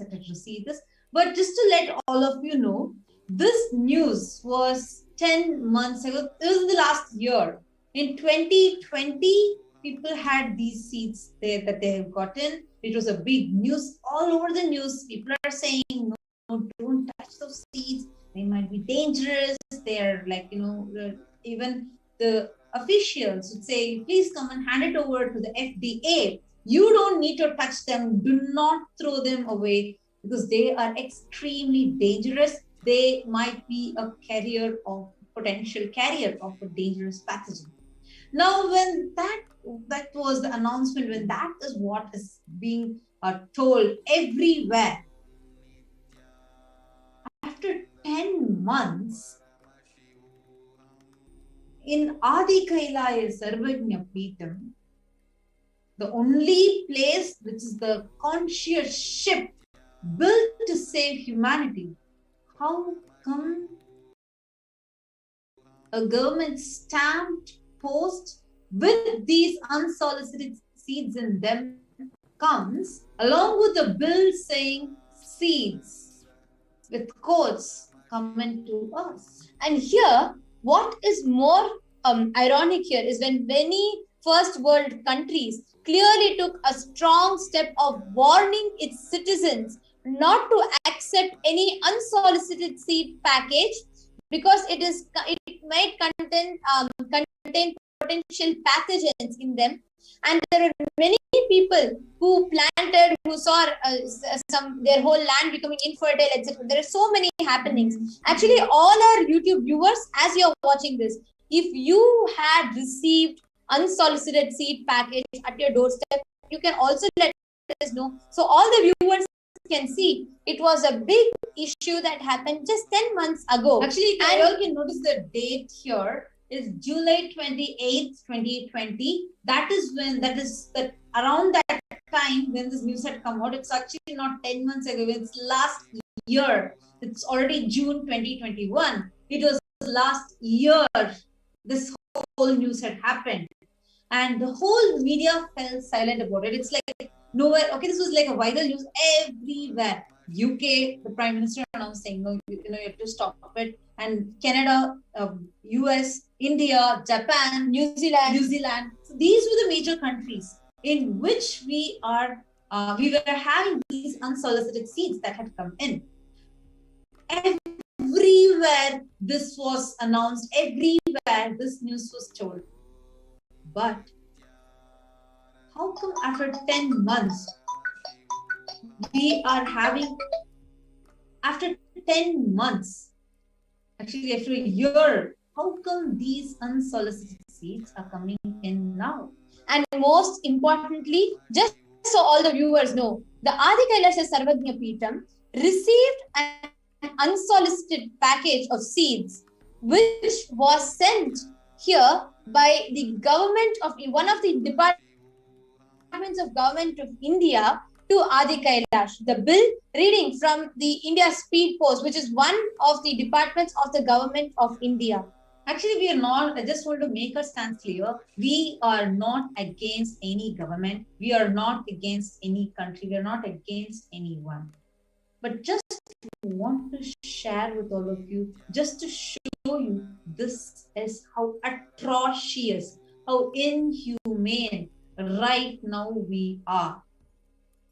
that had received this. But just to let all of you know, this news was 10 months ago. It was in the last year. In 2020, people had these seeds there that they have gotten. It was a big news all over the news. People are saying, no, don't touch those seeds. They might be dangerous. They're like, even the officials would say, please come and hand it over to the FDA. You don't need to touch them. Do not throw them away because they are extremely dangerous. They might be a potential carrier of a dangerous pathogen. Now, when that was the announcement, when that is what is being told everywhere, after 10 months, in Adi Kailaya Sarvagnya Peetham, the only place which is the conscious ship built to save humanity, how come a government stamped post with these unsolicited seeds in them comes along with a bill saying seeds with quotes coming to us? And here, what is more ironic here is when many first world countries clearly took a strong step of warning its citizens not to accept any unsolicited seed package because it might contain potential pathogens in them. And there are many people who planted, who saw their whole land becoming infertile, etc. There are so many happenings. Actually, all our YouTube viewers, as you're watching this, if you had received unsolicited seed package at your doorstep, you can also let us know. So all the viewers can see it was a big issue that happened just 10 months ago. Actually, you all can notice the date here is July 28th, 2020. That is around that time when this news had come out. It's actually not 10 months ago. It's last year. It's already June 2021. It was last year this whole news had happened. And the whole media fell silent about it. It's like nowhere. Okay, this was like a viral news everywhere. UK, the Prime Minister announced saying, no, you have to stop it. And Canada, US, India, Japan, New Zealand. So these were the major countries in which we were having these unsolicited seeds that had come in. Everywhere this was announced, everywhere this news was told. But how come after 10 months, after 10 months, actually after a year, how come these unsolicited seeds are coming in now? And most importantly, just so all the viewers know, the Adi Kailasha Sarvagnya Peetham received an unsolicited package of seeds, which was sent here by the government of one of the departments of government of India to Adi Kailash. The bill reading from the India Speed Post, which is one of the departments of the government of India. Actually, we are not, I just want to make our stance clear. We are not against any government. We are not against any country. We are not against anyone. But just want to share with all of you, just to show you this is how atrocious, how inhumane right now we are.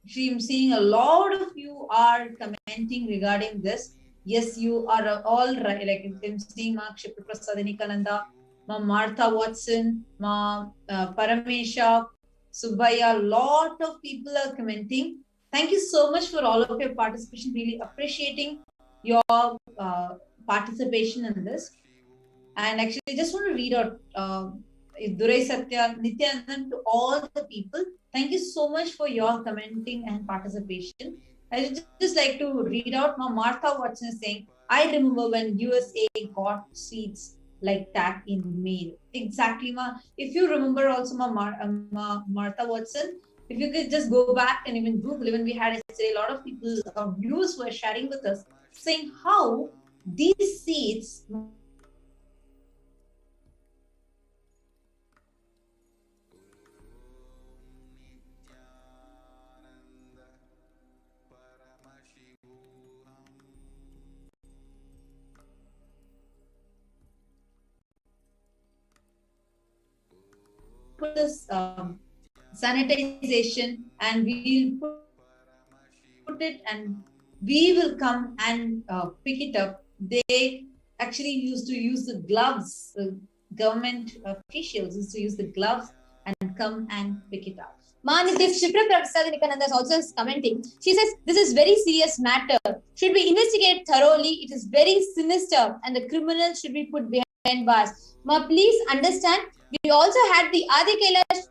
Actually, I'm seeing a lot of you are commenting regarding this. Yes, you are all right. Like I'm seeing Ma Kshipra Prasadini Kananda, Ma Martha Watson, Ma Paramesha, Subbaya. A lot of people are commenting. Thank you so much for all of your participation. Really appreciating your participation in this. And actually, just want to read out Durai Satya, Nityanand, to all the people. Thank you so much for your commenting and participation. I would just like to read out Ma Martha Watson saying, I remember when USA got seats like that in mail. Exactly, Ma. If you remember also Ma Martha Watson, if you could just go back and even Google, even we had yesterday, a lot of people, viewers were sharing with us, saying how these seeds put this sanitization and we'll put it and we will come and pick it up. They actually used to use the gloves. Government officials used to use the gloves and come and pick it up. Manitya Shipra Prasad is also commenting. She says, this is very serious matter. Should be investigated thoroughly. It is very sinister and the criminals should be put behind bars. Ma, please understand, we also had the Adi Kailash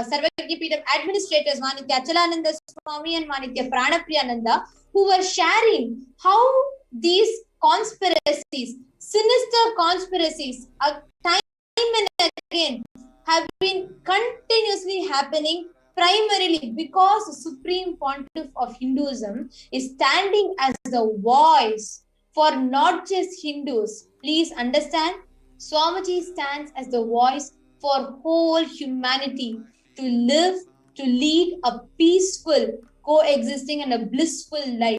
Sarvagya Peetham administrators, Manitya Achalananda Swami and Manitya Pranapriyananda, who were sharing how these conspiracies, sinister conspiracies, time and again have been continuously happening, primarily because the Supreme Pontiff of Hinduism is standing as the voice for not just Hindus. Please understand, Swamiji stands as the voice for whole humanity to live, to lead a peaceful, coexisting and a blissful life.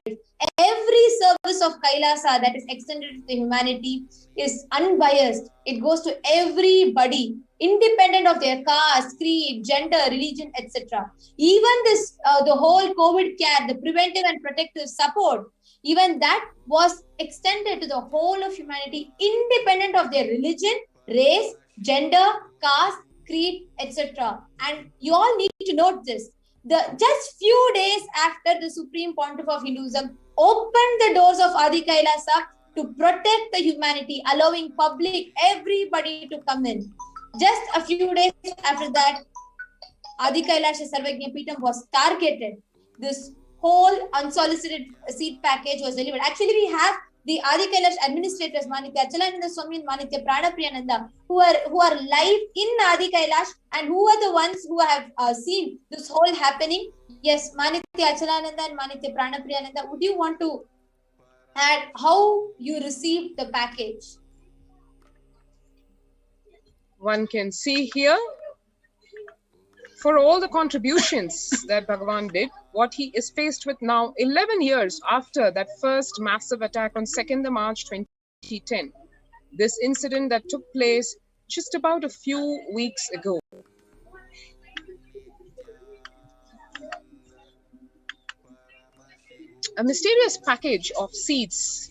Every service of Kailasa that is extended to the humanity is unbiased. It goes to everybody, independent of their caste, creed, gender, religion, etc. Even this, the whole COVID care, the preventive and protective support, even that was extended to the whole of humanity, independent of their religion, race, gender, caste, creed, etc. And you all need to note this. Just few days after the Supreme Pontiff of Hinduism opened the doors of Adi Kailasa to protect the humanity, allowing public, everybody to come in. Just a few days after that, Adi Kailasha Sarvagya Peetham was targeted. This whole unsolicited seat package was delivered. Actually, we have the Adi Kailash administrators, Manitya Achalananda Swami and Manitya Pranapriyananda, who are live in Adi Kailash and who are the ones who have seen this whole happening. Yes, Manitya Achalananda and Manitya Pranapriyananda, would you want to add how you received the package? One can see here, for all the contributions that Bhagavan did, what he is faced with now, 11 years after that first massive attack on 2nd March 2010. This incident that took place just about a few weeks ago. A mysterious package of seeds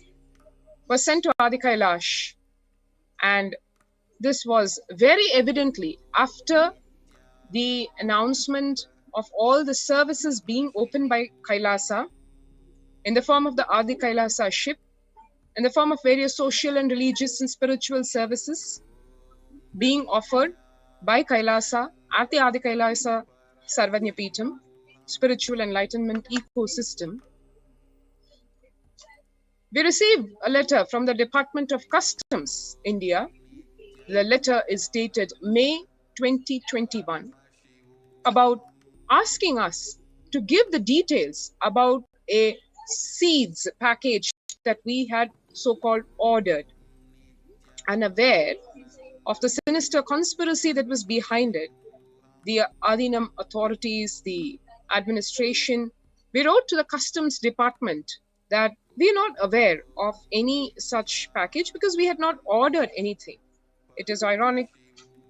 was sent to Adi Kailash, and this was very evidently after the announcement of all the services being opened by Kailasa in the form of the Adi Kailasa ship, in the form of various social and religious and spiritual services being offered by Kailasa at the Adi Kailasa Sarvagya Peetham spiritual enlightenment ecosystem. We received a letter from the Department of Customs, India. The letter is dated May 2021, about asking us to give the details about a seeds package that we had so-called ordered. Unaware of the sinister conspiracy that was behind it, the Adinam authorities, the administration, we wrote to the Customs Department that we are not aware of any such package because we had not ordered anything. It is ironic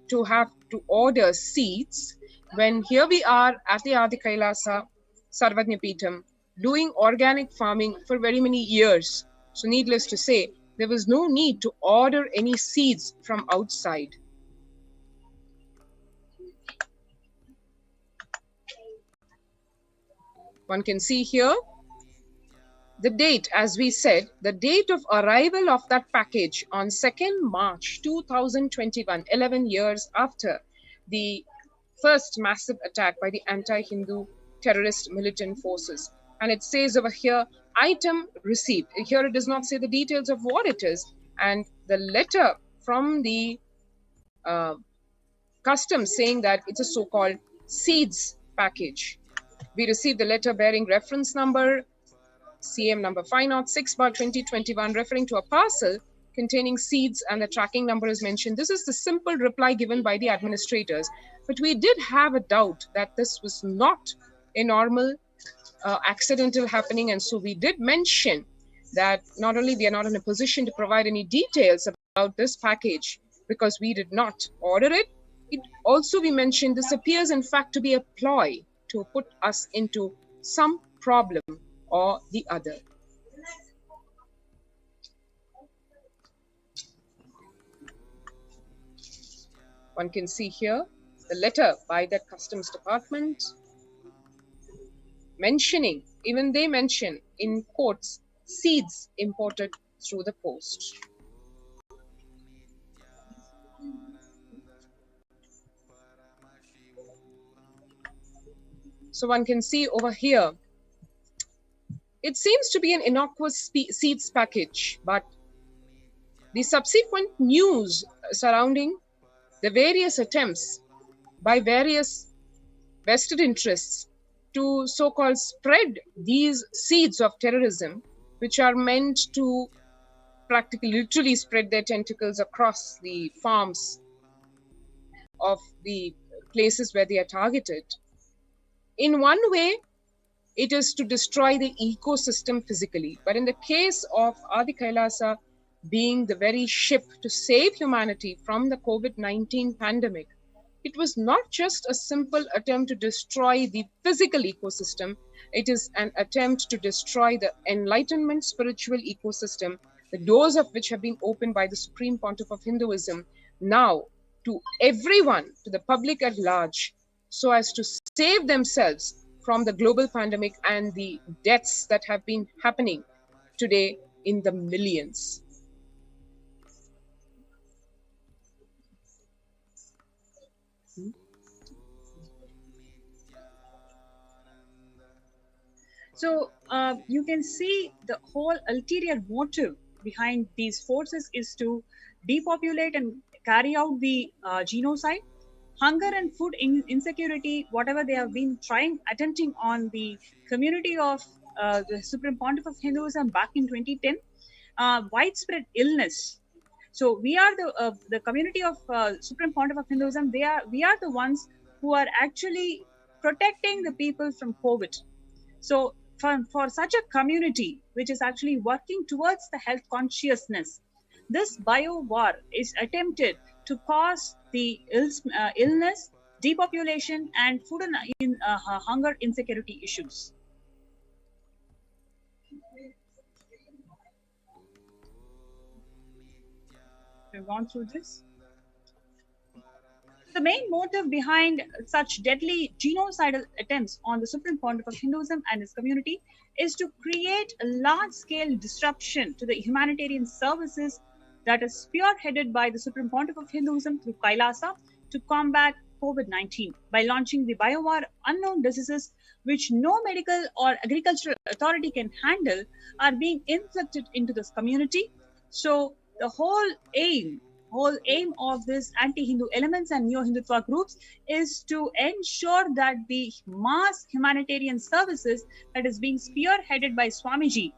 to have to order seeds when here we are at the Adi Kailasa Sarvagya Peetham doing organic farming for very many years. So needless to say, there was no need to order any seeds from outside. One can see here the date, as we said, the date of arrival of that package on 2nd March 2021, 11 years after the first massive attack by the anti-Hindu terrorist militant forces. And it says over here, item received. Here it does not say the details of what it is. And the letter from the customs saying that it's a so-called seeds package. We received the letter bearing reference number CM number 506/2021, referring to a parcel containing seeds, and the tracking number is mentioned. This is the simple reply given by the administrators. But we did have a doubt that this was not a normal accidental happening. And so we did mention that not only we are not in a position to provide any details about this package because we did not order it, it also we mentioned this appears in fact to be a ploy to put us into some problem or the other. One can see here the letter by the Customs Department mentioning, even they mention in quotes, seeds imported through the post. So one can see over here, it seems to be an innocuous seeds package, but the subsequent news surrounding the various attempts by various vested interests to so-called spread these seeds of terrorism, which are meant to practically literally spread their tentacles across the farms of the places where they are targeted. In one way, it is to destroy the ecosystem physically. But in the case of Adi Kailasa being the very ship to save humanity from the COVID-19 pandemic, it was not just a simple attempt to destroy the physical ecosystem, it is an attempt to destroy the enlightenment spiritual ecosystem, the doors of which have been opened by the Supreme Pontiff of Hinduism now to everyone, to the public at large, so as to save themselves from the global pandemic and the deaths that have been happening today in the millions. So you can see the whole ulterior motive behind these forces is to depopulate and carry out the genocide. Hunger and food insecurity, whatever they have been attempting on the community of the Supreme Pontiff of Hinduism back in 2010, widespread illness. So we are the community of Supreme Pontiff of Hinduism. We are the ones who are actually protecting the people from COVID. So for such a community which is actually working towards the health consciousness, this bio war is attempted to cause the illness, depopulation, and food and hunger insecurity issues. We've gone through this. The main motive behind such deadly genocidal attempts on the Supreme Pontiff of Hinduism and his community is to create a large-scale disruption to the humanitarian services that is spearheaded by the Supreme Pontiff of Hinduism through Kailasa to combat COVID-19 by launching the biowar. Unknown diseases which no medical or agricultural authority can handle are being inflicted into this community. So the whole aim of this anti-Hindu elements and neo-Hindutva groups is to ensure that the mass humanitarian services that is being spearheaded by Swamiji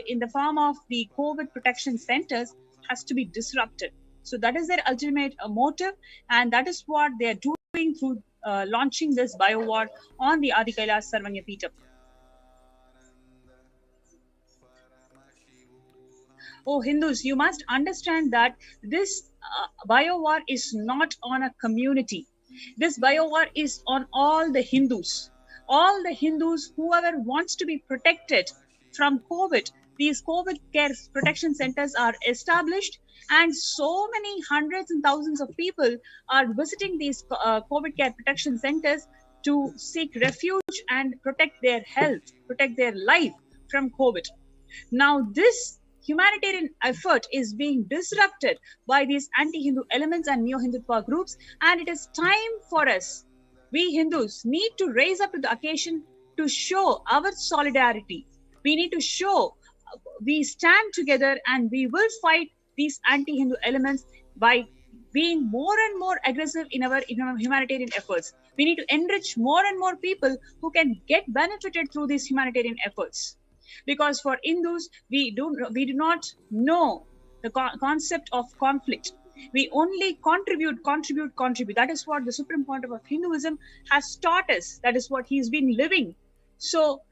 in the form of the COVID protection centers has to be disrupted. So that is their ultimate motive, and that is what they are doing through launching this biowar on the Adi Kailas Sarvanya Peetham. Oh, Hindus, you must understand that this biowar is not on a community. This biowar is on all the Hindus. All the Hindus, whoever wants to be protected from COVID, these COVID care protection centers are established, and so many hundreds and thousands of people are visiting these COVID care protection centers to seek refuge and protect their health, protect their life from COVID. Now, this humanitarian effort is being disrupted by these anti-Hindu elements and neo-Hindutva groups, and it is time for us, we Hindus, need to raise up to the occasion to show our solidarity. We need to show we stand together, and we will fight these anti-Hindu elements by being more and more aggressive in our humanitarian efforts. We need to enrich more and more people who can get benefited through these humanitarian efforts. Because for Hindus, we do not know the concept of conflict. We only contribute. That is what the Supreme Pontiff of Hinduism has taught us. That is what he's been living. So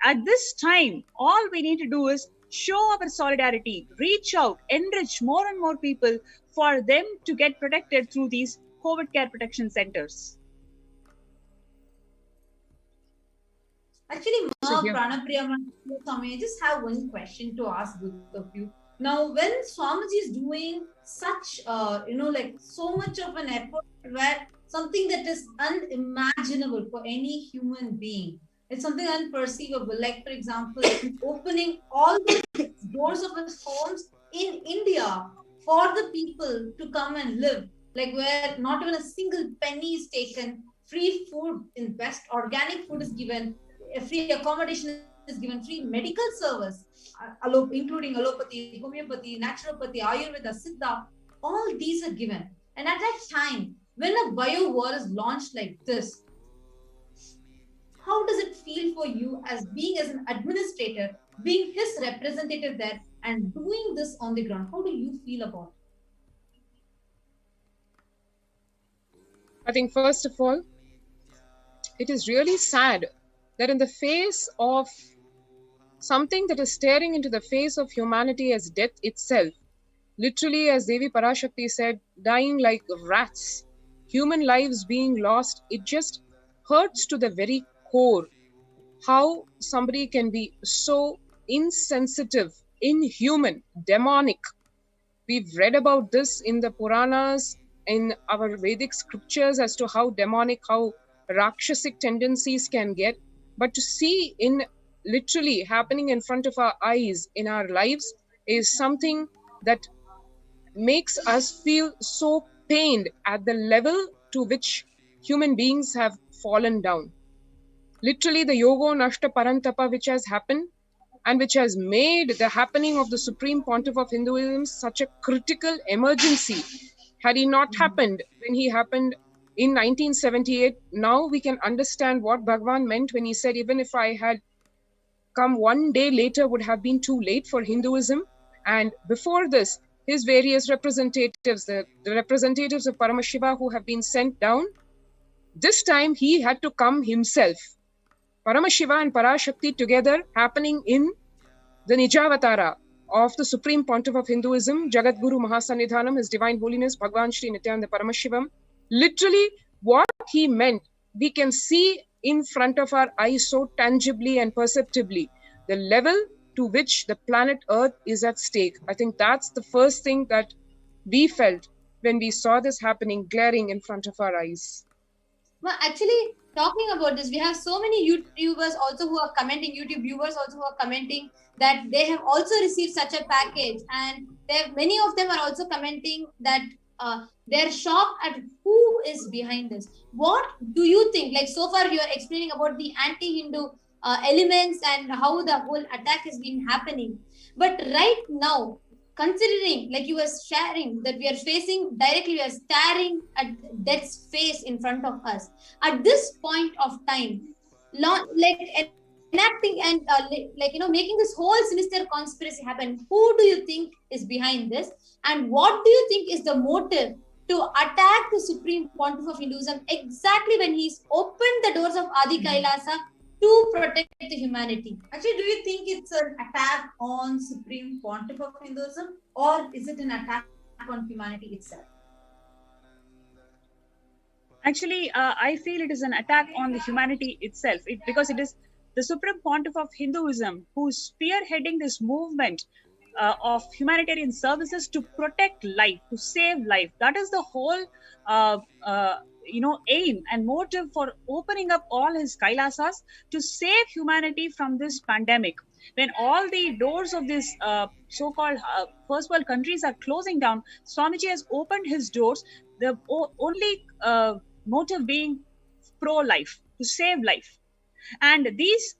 At this time, all we need to do is show our solidarity, reach out, enrich more and more people for them to get protected through these COVID care protection centers. Actually, So Ma, here, Pranapriya, Swami, I just have one question to ask both of you. Now, when Swamiji is doing such, like so much of an effort where something that is unimaginable for any human being, it's something unperceivable. Like, for example, opening all the doors of his homes in India for the people to come and live, like where not even a single penny is taken, free food in best organic food is given, free accommodation is given, free medical service, including allopathy, homeopathy, naturopathy, Ayurveda, Siddha, all these are given. And at that time, when a bio war is launched like this, how does it feel for you as being as an administrator, being his representative there and doing this on the ground? How do you feel about I think first of all, it is really sad that in the face of something that is staring into the face of humanity as death itself, literally, as Devi Parashakti said, dying like rats, human lives being lost, it just hurts to the very core how somebody can be so insensitive, inhuman, demonic. We've read about this in the Puranas, in our Vedic scriptures, as to how demonic, how Rakshasic tendencies can get. But to see in literally happening in front of our eyes in our lives is something that makes us feel so pained at the level to which human beings have fallen down. Literally, the Yogo Nashta Parantapa, which has happened and which has made the happening of the Supreme Pontiff of Hinduism such a critical emergency. Had he not happened when he happened in 1978, now we can understand what Bhagwan meant when he said, even if I had come one day later, would have been too late for Hinduism. And before this, his various representatives, the representatives of Paramashiva who have been sent down, this time he had to come himself. Paramashiva and Parashakti together happening in the Nijavatara of the Supreme Pontiff of Hinduism, Jagadguru Mahasannidhanam, His Divine Holiness Bhagwan Shri Nityananda Paramashivam. Literally, what he meant, we can see in front of our eyes so tangibly and perceptibly the level to which the planet Earth is at stake. I think that's the first thing that we felt when we saw this happening, glaring in front of our eyes. Well, actually, talking about this, we have so many YouTubers also who are commenting, YouTube viewers also who are commenting that they have also received such a package, and many of them are also commenting that they're shocked at who is behind this. What do you think? Like, so far you are explaining about the anti-Hindu elements and how the whole attack has been happening, but right now, considering, like you were sharing, that we are facing directly, we are staring at death's face in front of us at this point of time, like enacting and making this whole sinister conspiracy happen. Who do you think is behind this, and what do you think is the motive to attack the Supreme Pontiff of Hinduism exactly when he's opened the doors of Adi Kailasa to protect the humanity? Actually, do you think it's an attack on Supreme Pontiff of Hinduism, or is it an attack on humanity itself? Actually, I feel it is an attack on the humanity itself, because it is the Supreme Pontiff of Hinduism who's spearheading this movement of humanitarian services to protect life, to save life. That is the whole aim and motive for opening up all his Kailasas, to save humanity from this pandemic. When all the doors of these so-called first world countries are closing down, Swamiji has opened his doors, the only motive being pro-life, to save life. And these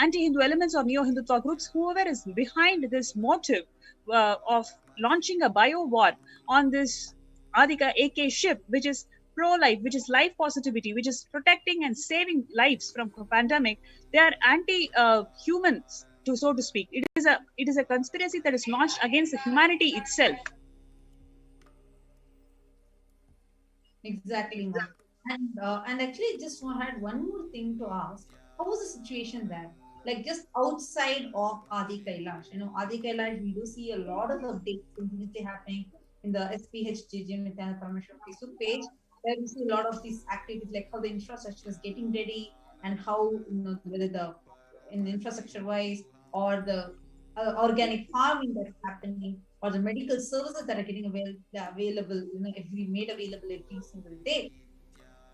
anti-Hindu elements or neo-Hindutva groups, whoever is behind this motive of launching a bio-war on this Adhika AK ship, which is pro-life, which is life positivity, which is protecting and saving lives from a pandemic, they are anti-humans, so to speak. It is a conspiracy that is launched against the humanity itself. Exactly, ma'am. And actually, just had one more thing to ask. How was the situation there? Like just outside of Adi Kailash, Adi Kailash, we do see a lot of updates continuously happening in the SPHGG with the Parashakti Facebook page, where we see a lot of these activities, like how the infrastructure is getting ready and how, whether the in infrastructure wise or the organic farming that's happening or the medical services that are getting available, every made available every single day.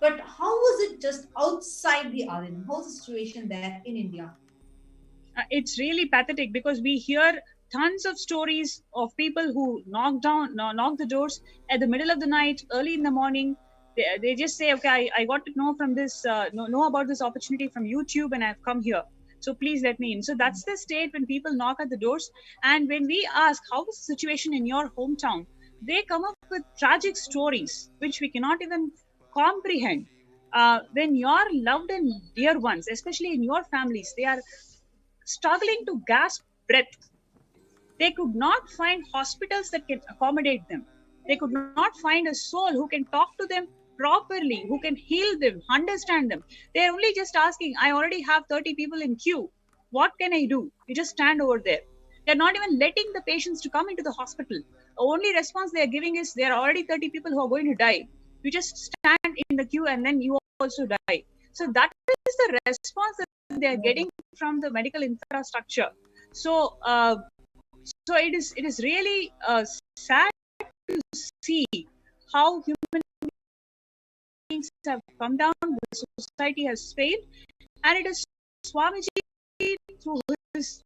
But how was it just outside the island? How's the situation there in India? It's really pathetic because we hear tons of stories of people who knock the doors at the middle of the night, early in the morning. They just say, okay, I got to know from this, know about this opportunity from YouTube, and I've come here. So please let me in. So that's the state when people knock at the doors. And when we ask, how is the situation in your hometown? They come up with tragic stories, which we cannot even comprehend. When your loved and dear ones, especially in your families, they are struggling to gasp breath. They could not find hospitals that can accommodate them. They could not find a soul who can talk to them properly, who can heal them, understand them. They're only just asking, I already have 30 people in queue. What can I do? You just stand over there. They're not even letting the patients to come into the hospital. The only response they're giving is there are already 30 people who are going to die. You just stand in the queue and then you also die. So that is the response that they're getting from the medical infrastructure. So it is really sad to see how human beings have come down, the society has failed, and it is Swamiji, through his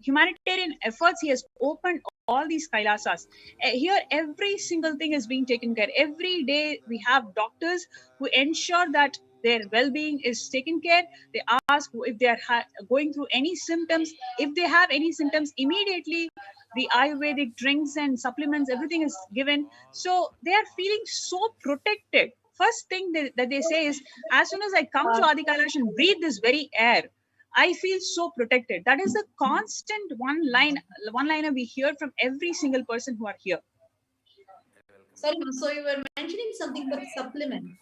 humanitarian efforts, he has opened all these kailasas. Here every single thing is being taken care. Every day we have doctors who ensure that their well-being is taken care. They ask if they are going through any symptoms. If they have any symptoms, immediately the Ayurvedic drinks and supplements, everything is given. So they are feeling so protected. First thing that they say is, as soon as I come to Adi Kailash and breathe this very air, I feel so protected. That is the constant one liner we hear from every single person who are here. Sorry, ma'am, so you were mentioning something about supplements.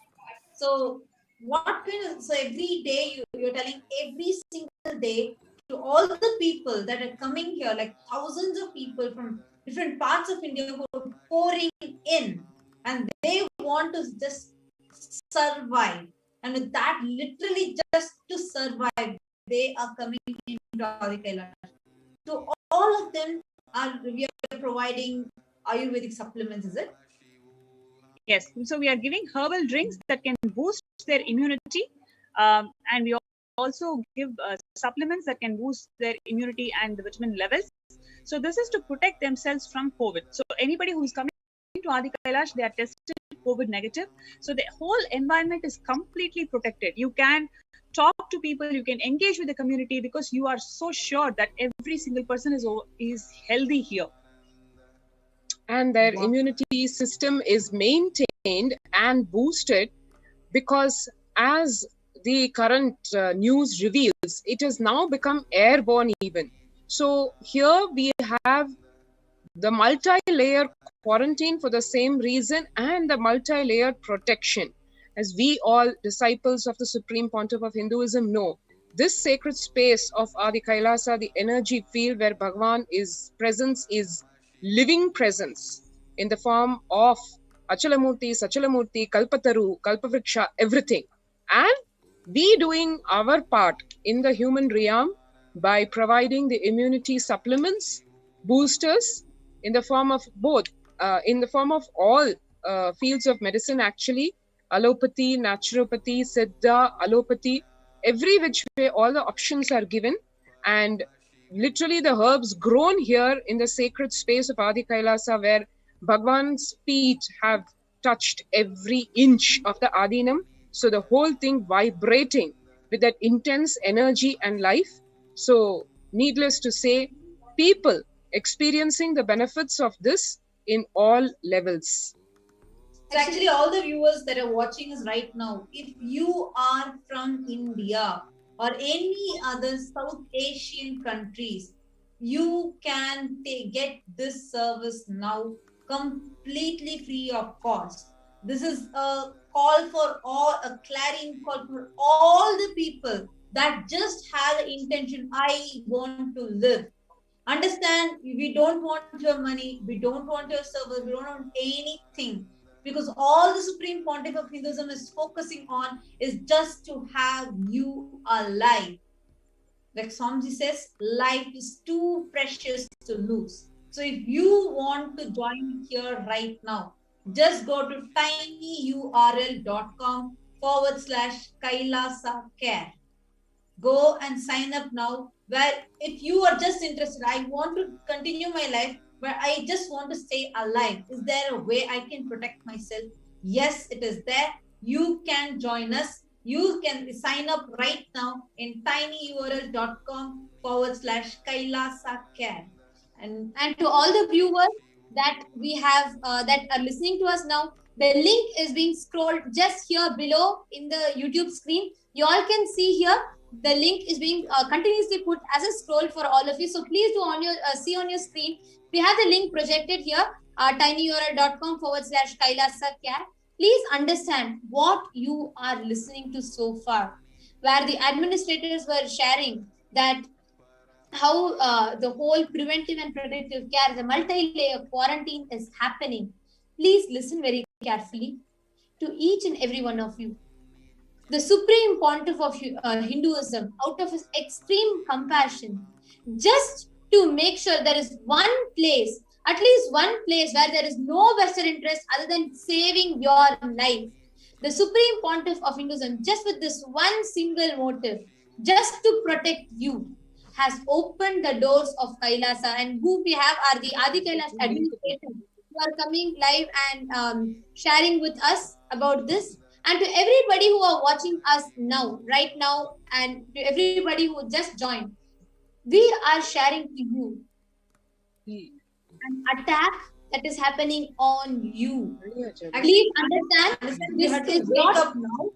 So what kind of, so every day you're telling every single day to all the people that are coming here, like thousands of people from different parts of India who are pouring in, and they want to just survive. And with that, literally just to survive, they are coming into Adi Kailash. So all of them we are providing Ayurvedic supplements, is it? Yes. So we are giving herbal drinks that can boost their immunity, and we also give supplements that can boost their immunity and the vitamin levels. So this is to protect themselves from COVID. So anybody who is coming to Adi Kailash, they are tested COVID negative. So the whole environment is completely protected. You can talk to people, you can engage with the community because you are so sure that every single person is healthy here. And their immunity system is maintained and boosted because, as the current news reveals, it has now become airborne even. So here we have the multi-layer quarantine for the same reason, and the multi-layer protection. As we all disciples of the Supreme Pontiff of Hinduism know, this sacred space of Adi Kailasa, the energy field where Bhagavan's presence is living presence in the form of Achalamurti, Sachalamurti, Kalpataru, Kalpavriksha, everything. And we doing our part in the human realm by providing the immunity supplements, boosters, in the form of both, in the form of all fields of medicine actually, allopathy, naturopathy, siddha, allopathy, every which way all the options are given. And literally the herbs grown here in the sacred space of Adi Kailasa, where Bhagwan's feet have touched every inch of the Adinam. So the whole thing vibrating with that intense energy and life. So needless to say, people experiencing the benefits of this in all levels. So actually, all the viewers that are watching us right now, if you are from India or any other South Asian countries, you can get this service now completely free of cost. This is a call for all, a clarion call for all the people that just have the intention, I want to live. Understand, we don't want your money, we don't want your service, we don't want anything. Because all the Supreme Pontiff of Hinduism is focusing on is just to have you alive. Like Swamiji says, life is too precious to lose. So if you want to join here right now, just go to tinyurl.com/Kailasa care. Go and sign up now. Where if you are just interested, I want to continue my life, but I just want to stay alive. Is there a way I can protect myself? Yes, it is there. You can join us. You can sign up right now in tinyurl.com/Kailasa care. And to all the viewers that we have that are listening to us now, the link is being scrolled just here below in the YouTube screen. You all can see here the link is being continuously put as a scroll for all of you. So please do on your see on your screen. We have the link projected here, tinyurl.com/Kailasa care. Please understand what you are listening to so far, where the administrators were sharing that how the whole preventive and protective care, the multi-layer quarantine is happening. Please listen very carefully to each and every one of you. The Supreme Pontiff of Hinduism, out of his extreme compassion, just to make sure there is one place, at least one place where there is no vested interest other than saving your life. The Supreme Pontiff of Hinduism, just with this one single motive, just to protect you, has opened the doors of Kailasa, and who we have are the Adi Kailash administrators who are coming live and sharing with us about this. And to everybody who are watching us now, right now, and to everybody who just joined, we are sharing to you an attack that is happening on you. Please understand, this is not up now.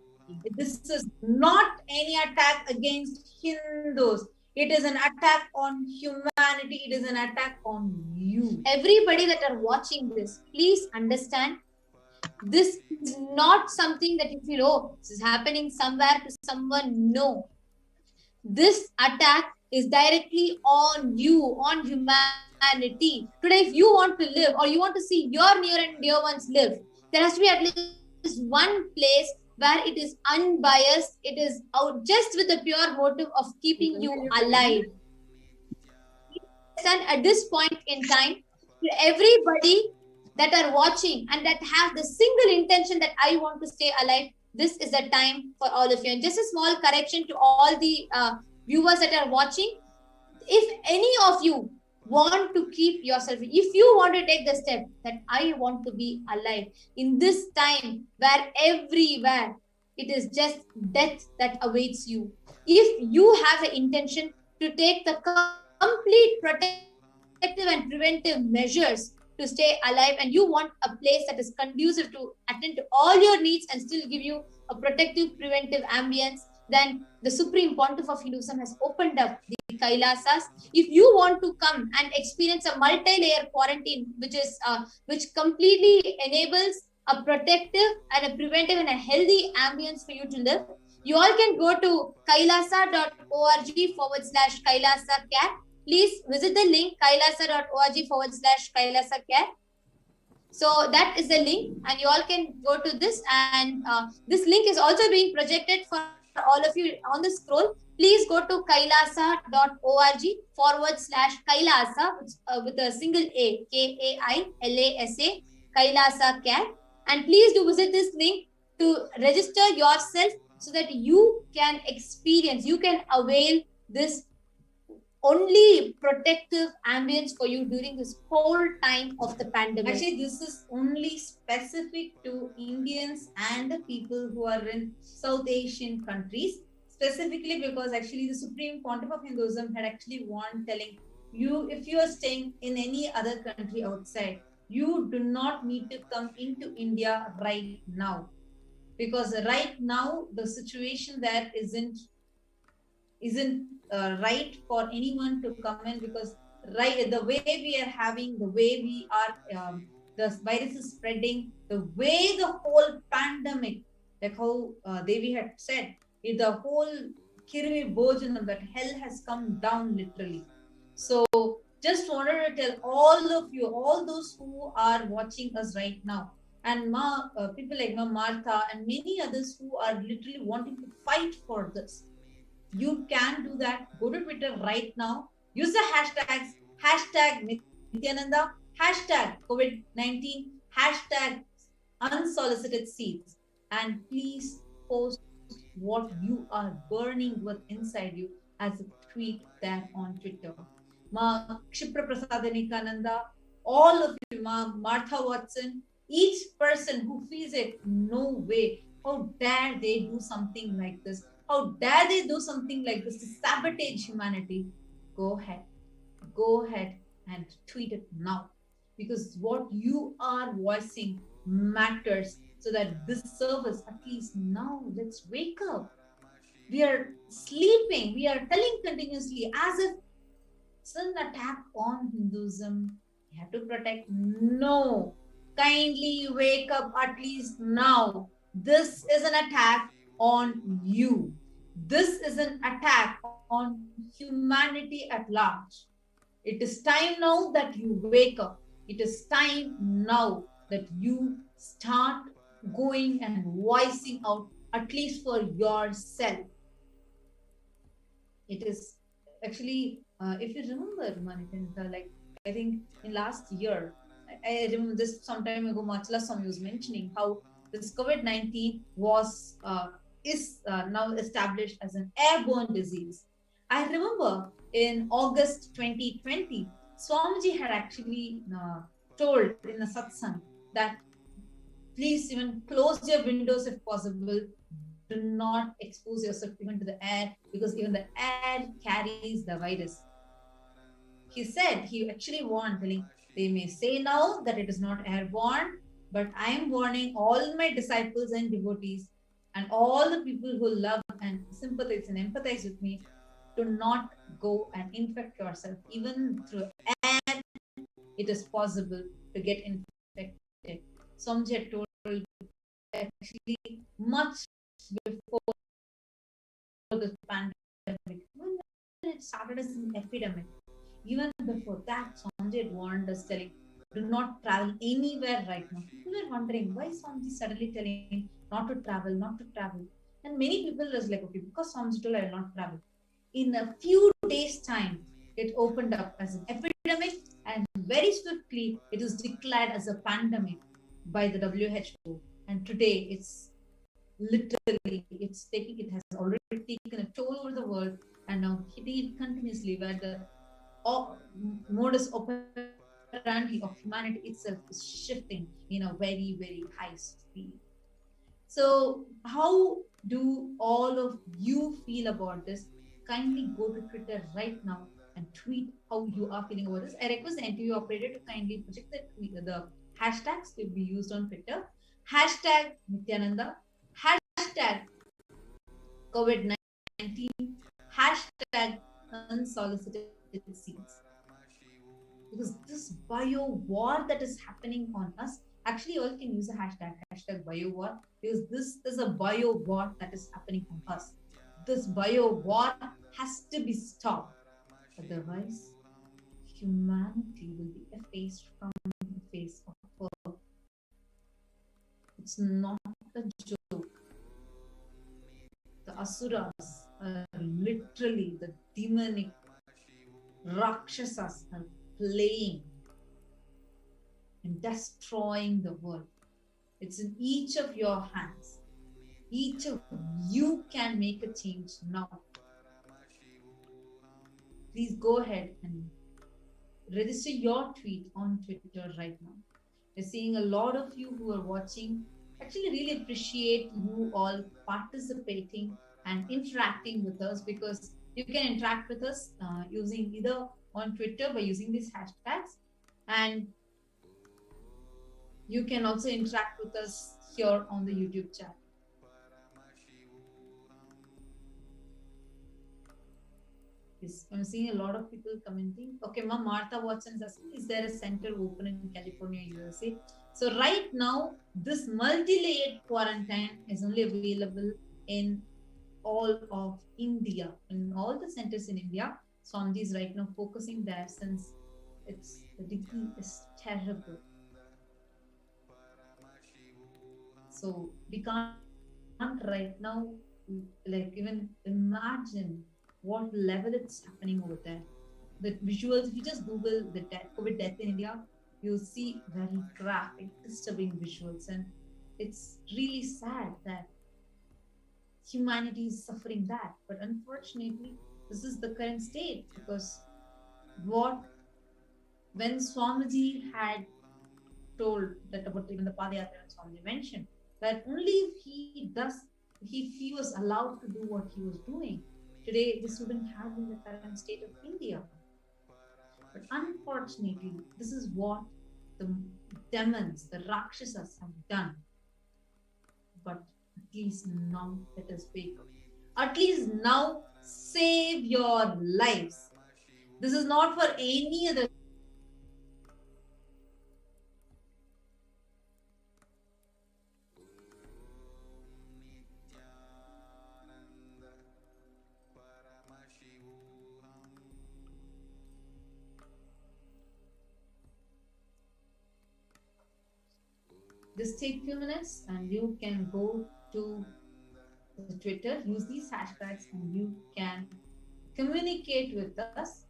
This is not any attack against Hindus. It is an attack on humanity. It is an attack on you. Everybody that are watching this, please understand, this is not something that you feel, oh, this is happening somewhere to someone. No. This attack is directly on you, on humanity. Today, if you want to live or you want to see your near and dear ones live, there has to be at least one place where it is unbiased, it is out just with the pure motive of keeping you alive. And at this point in time, to everybody that are watching and that have the single intention that I want to stay alive, this is the time for all of you. And just a small correction to all the viewers that are watching. If any of you want to keep yourself, if you want to take the step that I want to be alive in this time where everywhere it is just death that awaits you, if you have an intention to take the complete protective and preventive measures to stay alive, and you want a place that is conducive to attend to all your needs and still give you a protective preventive ambience, then the Supreme Pontiff of Hinduism has opened up the Kailasas. If you want to come and experience a multi-layer quarantine, which completely enables a protective and a preventive and a healthy ambience for you to live, you all can go to kailasa.org/Kailasa care. Please visit the link kailasa.org/Kailasa care. So that is the link, and you all can go to this, and this link is also being projected for all of you on the scroll. Please go to kailasa.org/Kailasa with a single A, Kailasa, Kailasa care. And please do visit this link to register yourself so that you can experience, you can avail this only protective ambience for you during this whole time of the pandemic. Actually, this is only specific to Indians and the people who are in South Asian countries, specifically because actually the Supreme Pontiff of Hinduism had actually warned, telling you, if you are staying in any other country outside, you do not need to come into India right now, because right now the situation there isn't right for anyone to come in, because right the way we are having, the way we are the virus is spreading, the way the whole pandemic, like how Devi had said, the whole Kirimi Bojanam, that hell has come down literally. So just wanted to tell all of you, all those who are watching us right now, and people like Martha and many others who are literally wanting to fight for this. You can do that. Go to Twitter right now. Use the hashtags, hashtag Nityananda, hashtag COVID-19, hashtag unsolicited seeds, and please post what you are burning with inside you as a tweet there on Twitter. Ma Kshipra Prasad all of you, Martha Watson, each person who feels it, no way, how dare they do something like this? How dare they do something like this to sabotage humanity? Go ahead and tweet it now, because what you are voicing matters, so that this service, at least now, let's wake up. We are sleeping, we are telling continuously as if it's an attack on Hinduism, we have to protect. No, kindly wake up at least now. This is an attack on you. This is an attack on humanity at large. It is time now that you wake up. It is time now that you start going and voicing out, at least for yourself. It is actually, if you remember, Manikinda, like I think in last year, I remember this some time ago, Machla Swami was mentioning how this COVID-19 is now established as an airborne disease. I remember in August 2020, Swamiji had actually told in a satsang that please even close your windows if possible. Do not expose yourself even to the air, because even the air carries the virus. He said, he actually warned, telling, they may say now that it is not airborne, but I am warning all my disciples and devotees and all the people who love and sympathize and empathize with me, to not go and infect yourself. Even through air, it is possible to get infected. Swamiji had told actually much before the pandemic, when it started as an epidemic, even before that, Swamiji had warned us, telling, do not travel anywhere right now. People were wondering why Swamiji suddenly telling not to travel, not to travel. And many people was like, okay, because Swamiji told I will not travel. In a few days' time, it opened up as an epidemic, and very swiftly it was declared as a pandemic by the WHO. And today it's literally, it has already taken a toll over the world, and now hitting it continuously, where the modus operandi of humanity itself is shifting in a very, very high speed. So how do all of you feel about this? Kindly go to Twitter right now and tweet how you are feeling about this. I request the NTV operator to kindly project the hashtags to be used on Twitter. Hashtag Nityananda, hashtag COVID-19, hashtag unsolicited seeds. Because this bio war that is happening on us, actually all can use a hashtag bio war, because this is a bio war that is happening on us. This bio war has to be stopped. Otherwise, humanity will be effaced from the face of earth. It's not a joke. The asuras are literally, the demonic rakshasas are playing and destroying the world. It's in each of your hands. Each of you can make a change now. Please go ahead and register your tweet on Twitter right now. We're seeing a lot of you who are watching. Actually, really appreciate you all participating and interacting with us, because you can interact with us using either on Twitter by using these hashtags, and you can also interact with us here on the YouTube chat. Yes, I'm seeing a lot of people commenting. Okay, Ma'am Martha Watson is asking, is there a center open in California, USA? So right now, this multi-layered quarantine is only available in all of India, in all the centers in India. Swamiji is right now focusing there since the degree is terrible. So we can't right now like even imagine what level it's happening over there. The visuals, if you just Google the COVID death in India, you'll see very graphic, disturbing visuals, and it's really sad that humanity is suffering that. But unfortunately, this is the current state because when Swamiji had told that about even the Padayatra Swamiji mentioned that only if he was allowed to do what he was doing, today this wouldn't have been the current state of India. But unfortunately, this is what the demons, the Rakshasas have done. But at least now let us wake up. At least now save your lives. This is not for any other. Just take a few minutes and you can go to the Twitter, use these hashtags, and you can communicate with us.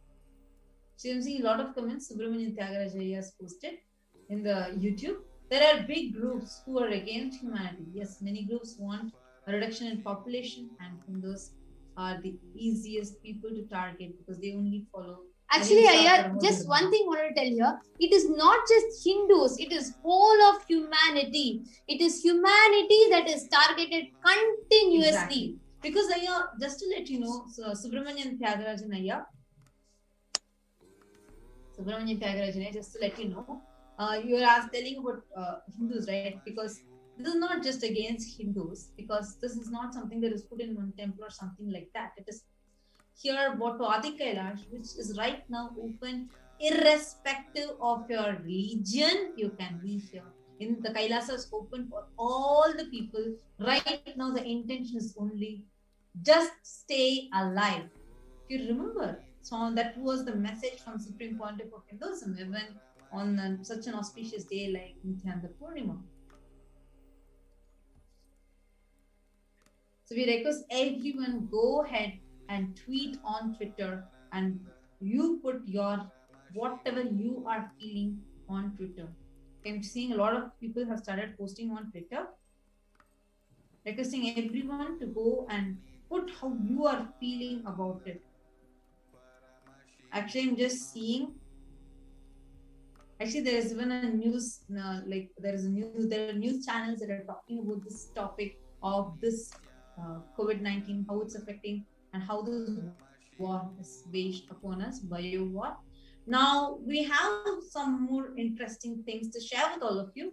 So I'm seeing a lot of comments. Subramanian Tyagaraja has posted in the YouTube. There are big groups who are against humanity. Yes, many groups want a reduction in population, and Hindus are the easiest people to target because they only follow. Actually, just one thing I want to tell you. It is not just Hindus. It is whole of humanity. It is humanity that is targeted continuously. Exactly. Because just to let you know, so Subramanian Tyagarajan, just to let you know, you are telling about Hindus, right? Because this is not just against Hindus, because this is not something that is put in one temple or something like that. It is here brought to Adi Kailash, which is right now open irrespective of your religion. You can be here. In the Kailasa is open for all the people. Right now, the intention is only just stay alive. If you remember, so that was the message from Supreme Pontiff of Hinduism, even on such an auspicious day like Nityananda Purnima. So we request everyone go ahead and tweet on Twitter, and you put your whatever you are feeling on Twitter. I'm seeing a lot of people have started posting on Twitter, requesting everyone to go and put how you are feeling about it. Actually, I'm just seeing. Actually, there is even a news, there are news channels that are talking about this topic of this COVID-19, how it's affecting and how this war is waged upon us, bio war. Now, we have some more interesting things to share with all of you.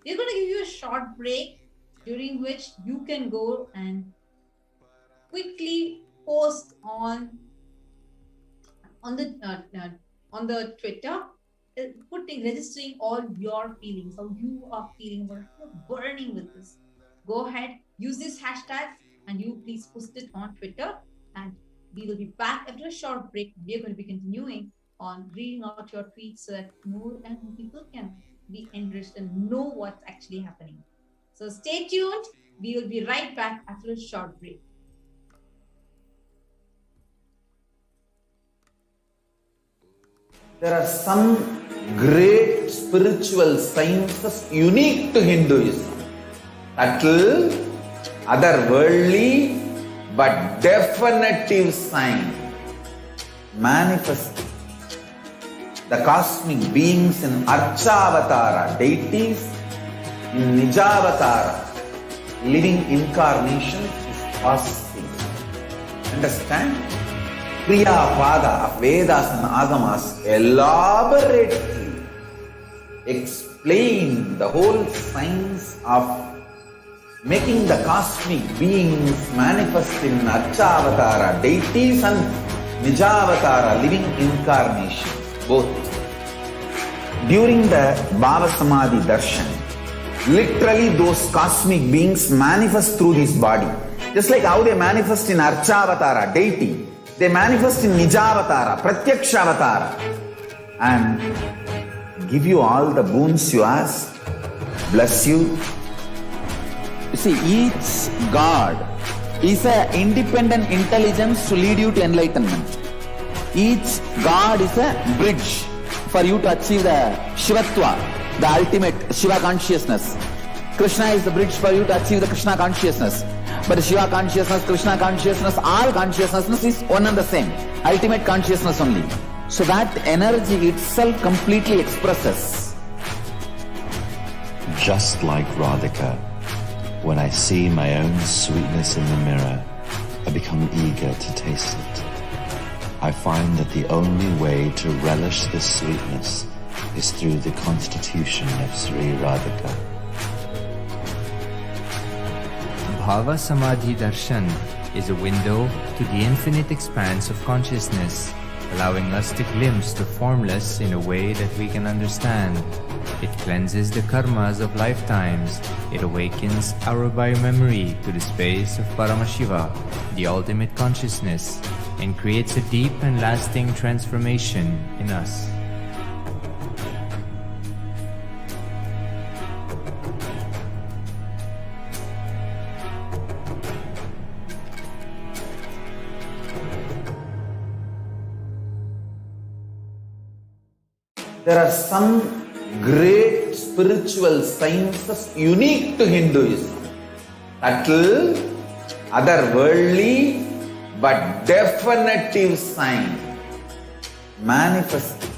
We're going to give you a short break during which you can go and quickly post on the Twitter, registering all your feelings, how you are feeling, or you're burning with this. Go ahead, use this hashtag, and you please post it on Twitter, and we will be back after a short break. We are going to be continuing on reading out your tweets so that more and more people can be enriched and know what's actually happening. So stay tuned. We will be right back after a short break. There are some great spiritual sciences unique to Hinduism. Subtle, otherworldly, but definitive sign. Manifesting the cosmic beings in Archavatara, deities in Nijavatara, living incarnations is possible. Understand? Priya Pada of Vedas and Agamas elaborately explain the whole science of making the cosmic beings manifest in Archavatara, deities and Nijavatara, living incarnation, both. During the Bhava Samadhi Darshan, literally those cosmic beings manifest through this body. Just like how they manifest in Archavatara, deity, they manifest in Nijavatara, Pratyakshavatara, and give you all the boons you ask, bless you. You see, each God is an independent intelligence to lead you to enlightenment. Each God is a bridge for you to achieve the Shivatva, the ultimate Shiva consciousness. Krishna is the bridge for you to achieve the Krishna consciousness. But Shiva consciousness, Krishna consciousness, all consciousness is one and the same. Ultimate consciousness only. So that energy itself completely expresses. Just like Radhika, when I see my own sweetness in the mirror, I become eager to taste it. I find that the only way to relish this sweetness is through the constitution of Sri Radhika. Bhava Samadhi Darshan is a window to the infinite expanse of consciousness, allowing us to glimpse the formless in a way that we can understand. It cleanses the karmas of lifetimes. It awakens our biomemory to the space of Paramashiva, the ultimate consciousness, and creates a deep and lasting transformation in us. There are some great spiritual sciences unique to Hinduism. Subtle, otherworldly, but definitive sign. Manifesting.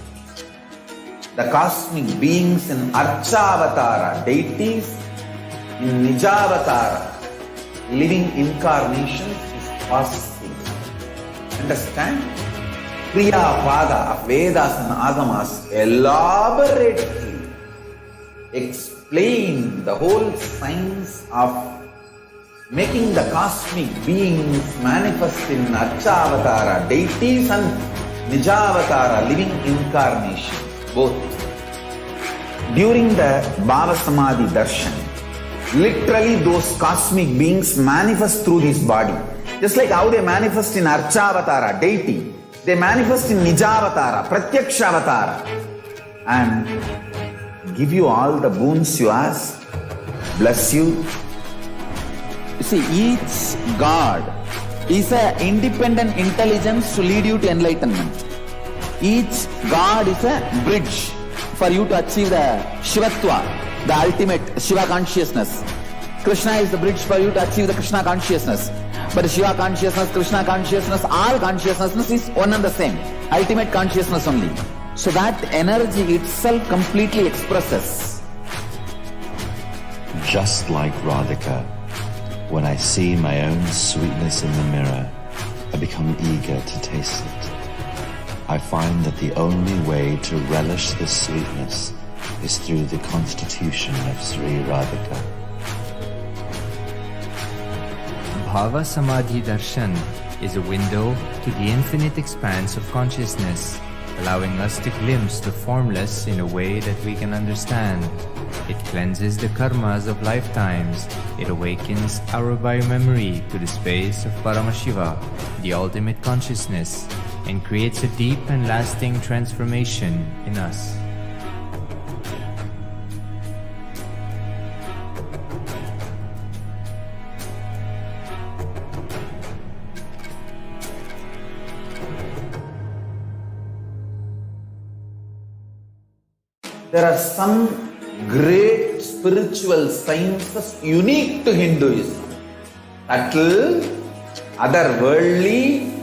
The cosmic beings in Archavatara, deities, in Nijavatara, living incarnations is possible. Understand? Kriya Pada of Vedas and Agamas elaborately explain the whole science of making the cosmic beings manifest in Archavatara, deities, and Nijavatara, living incarnation, both. During the Bhava Samadhi Darshan, literally those cosmic beings manifest through this body. Just like how they manifest in Archavatara, deity, they manifest in Nijavatara, Pratyakshavatara, and give you all the boons you ask, bless you. You see, each God is an independent intelligence to lead you to enlightenment. Each God is a bridge for you to achieve the Shivatva, the ultimate Shiva consciousness. Krishna is the bridge for you to achieve the Krishna consciousness. But Shiva consciousness, Krishna consciousness, all consciousness is one and the same. Ultimate consciousness only. So that energy itself completely expresses. Just like Radhika, when I see my own sweetness in the mirror, I become eager to taste it. I find that the only way to relish this sweetness is through the constitution of Sri Radhika. Bhava Samadhi Darshan is a window to the infinite expanse of consciousness, allowing us to glimpse the formless in a way that we can understand. It cleanses the karmas of lifetimes. It awakens our biomemory to the space of Paramashiva, the ultimate consciousness, and creates a deep and lasting transformation in us. There are some great spiritual sciences unique to Hinduism. Subtle, otherworldly,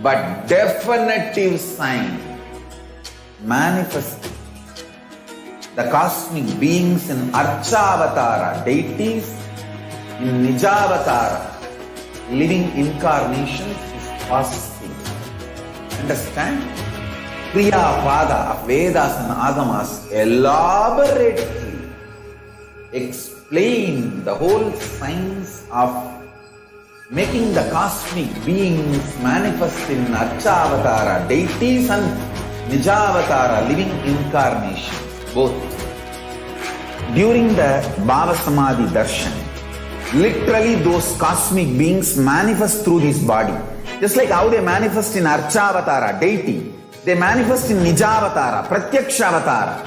but definitive sign. Manifesting. The cosmic beings in Archavatara, deities, in Nijavatara, living incarnations is possible. Understand? Kriya Pada of Vedas and Agamas elaborately explain the whole science of making the cosmic beings manifest in Archavatara, deities and Nijavatara, living incarnations, both. During the Bhava Samadhi Darshan, literally those cosmic beings manifest through this body. Just like how they manifest in Archavatara, deity, they manifest in Nijavatara, Pratyakshavatara,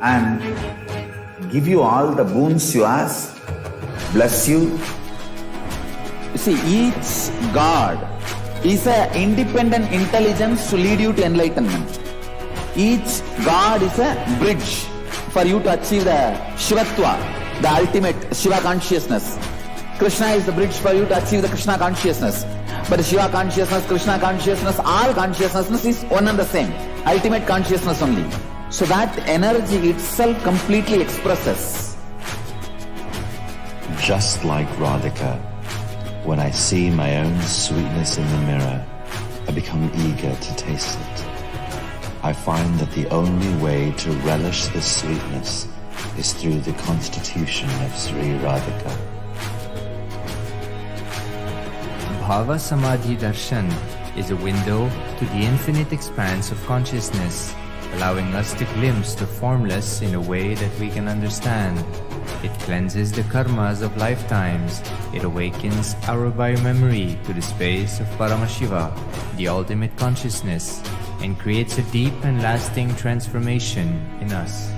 and give you all the boons you ask, bless you. You see, each God is an independent intelligence to lead you to enlightenment. Each God is a bridge for you to achieve the Shivatva, the ultimate Shiva consciousness. Krishna is the bridge for you to achieve the Krishna consciousness. But Shiva consciousness, Krishna consciousness, all consciousness is one and the same. Ultimate consciousness only. So that energy itself completely expresses. Just like Radhika, when I see my own sweetness in the mirror, I become eager to taste it. I find that the only way to relish this sweetness is through the constitution of Sri Radhika. Bhava Samadhi Darshan is a window to the infinite expanse of consciousness, allowing us to glimpse the formless in a way that we can understand. It cleanses the karmas of lifetimes. It awakens our biomemory to the space of Paramashiva, the ultimate consciousness, and creates a deep and lasting transformation in us.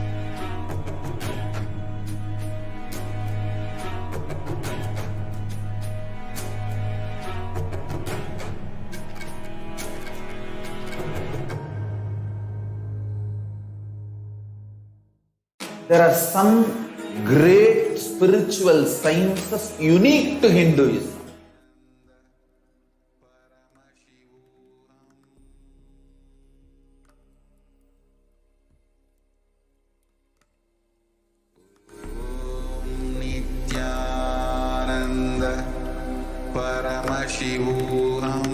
There are some great spiritual sciences unique to Hinduism. Nityananda Paramashivoham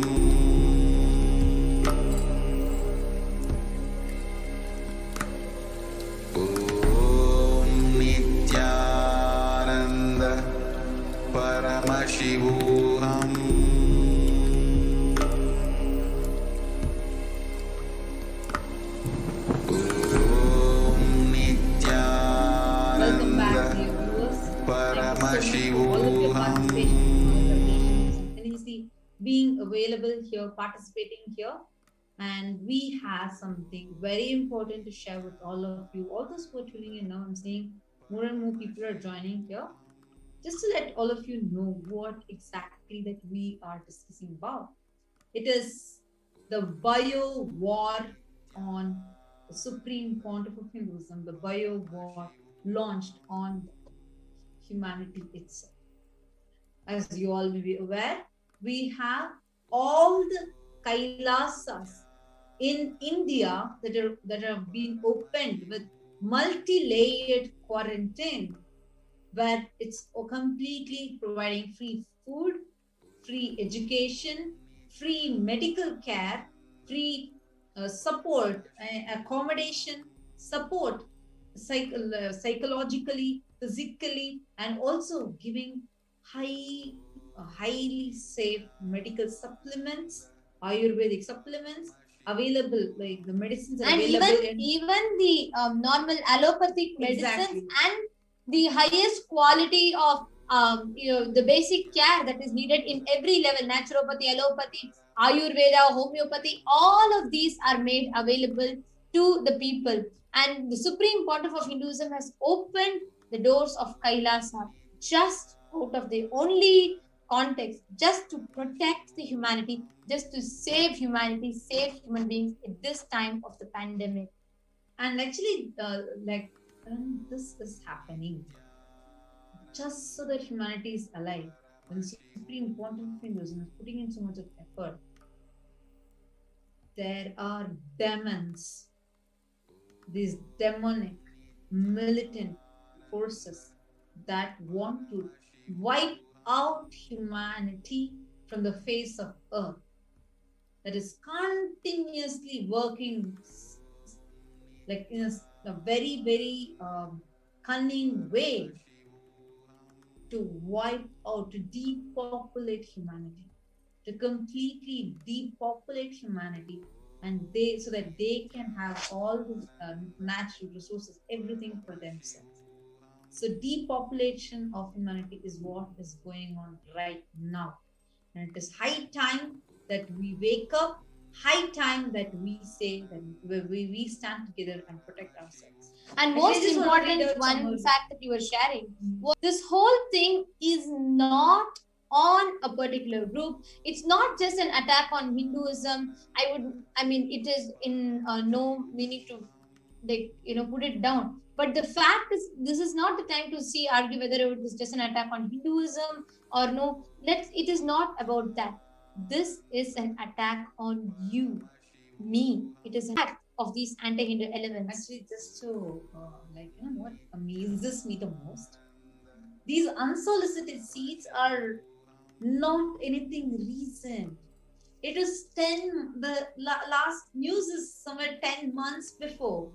Paramashivoham Welcome back, dear viewers. Thank you so much for all of your participation continuously being available here, participating here. And we have something very important to share with all of you. All those who are tuning in now, I'm seeing more and more people are joining here. Just to let all of you know what exactly that we are discussing about. It is the bio war on the Supreme Pontiff of Hinduism, the bio war launched on humanity itself. As you all may be aware, we have all the Kailasas in India that have been opened with multi-layered quarantine, where it's completely providing free food, free education, free medical care, free support, accommodation, support psychologically, physically, and also giving highly safe medical supplements, Ayurvedic supplements available, like the medicines are And available even the normal allopathic medicines Exactly. and the highest quality of the basic care that is needed in every level: naturopathy, allopathy, Ayurveda, homeopathy. All of these are made available to the people. And the Supreme Pontiff of Hinduism has opened the doors of Kailasa just out of the only context, just to protect the humanity, just to save humanity, save human beings at this time of the pandemic. And actually, when this is happening, just so that humanity is alive, when Supreme Pontiff of Hinduism is putting in so much of effort, there are demons, these demonic, militant forces that want to wipe out humanity from the face of earth, that is continuously working like in a very, very cunning way to wipe out, to depopulate humanity, to completely depopulate humanity, and they so that they can have all the natural resources, everything for themselves. So depopulation of humanity is what is going on right now. And it is high time that we wake up, high time that we say that we stand together and protect ourselves. And I most just wanna read important out some one more- fact that you were sharing was this whole thing is not on a particular group. It's not just an attack on Hinduism. It is in no meaning to put it down. But the fact is, this is not the time to argue whether it was just an attack on Hinduism or no. It is not about that. This is an attack on you, me. It is an attack of these anti-Hindu elements. Actually, just to what amazes me the most, these unsolicited seeds are not anything recent. It is 10, the last news is somewhere 10 months before.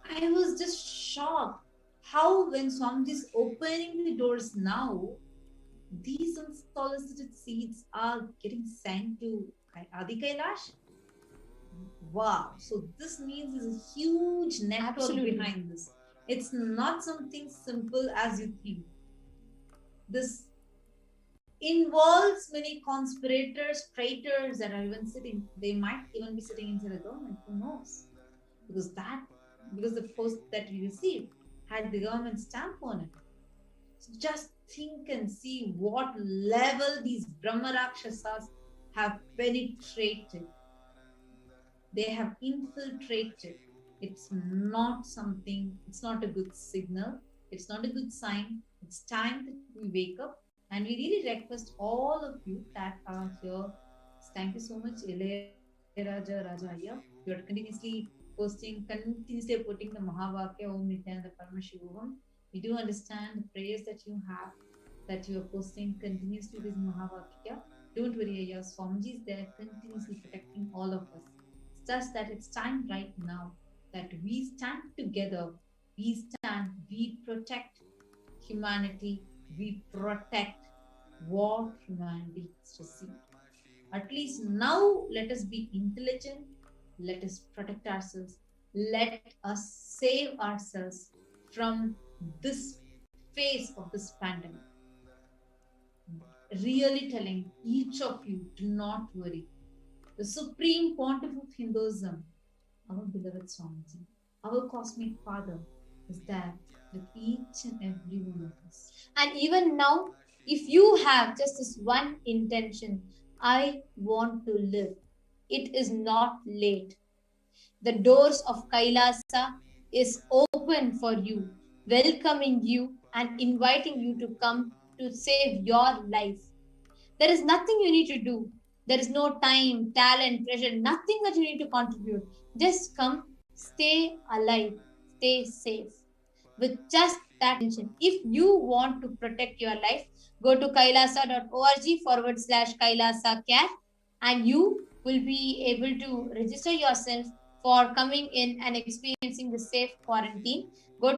I was just shocked how when Swamiji is opening the doors now, these unsolicited seeds are getting sent to Adi Kailash. Wow. So this means there's a huge network Absolutely. behind this. It's not something simple as you think. This involves many conspirators, traitors that are even sitting. They might even be sitting inside the government. Who knows? Because the post that we received had the government stamp on it. So just think and see what level these Brahma Rakshasas have penetrated. They have infiltrated. It's not a good signal. It's not a good sign. It's time that we wake up. And we really request all of you that are here. Thank you so much, Raja Rajaya. You are continuously putting the Mahavakya Om Nityananda Paramashivoham. We do understand the prayers that you have, that you are posting continuously this Mahavakya. Don't worry, your Swamiji is there continuously protecting all of us. It's just that it's time right now that we stand together. We protect humanity, we protect what humanity has received. At least now, let us be intelligent, let us protect ourselves, let us save ourselves from this phase of this pandemic. Really telling each of you, do not worry. The Supreme Pontiff of Hinduism, our beloved Swamiji, our Cosmic Father, is there with each and every one of us. And even now, if you have just this one intention, I want to live, it is not late. The doors of Kailasa is open for you, welcoming you and inviting you to come to save your life. There is nothing you need to do. There is no time, talent, pressure, nothing that you need to contribute. Just come, stay alive, stay safe. With just that intention. If you want to protect your life, go to kailasa.org/Kailasa Care and you will be able to register yourself for coming in and experiencing the safe quarantine. Go to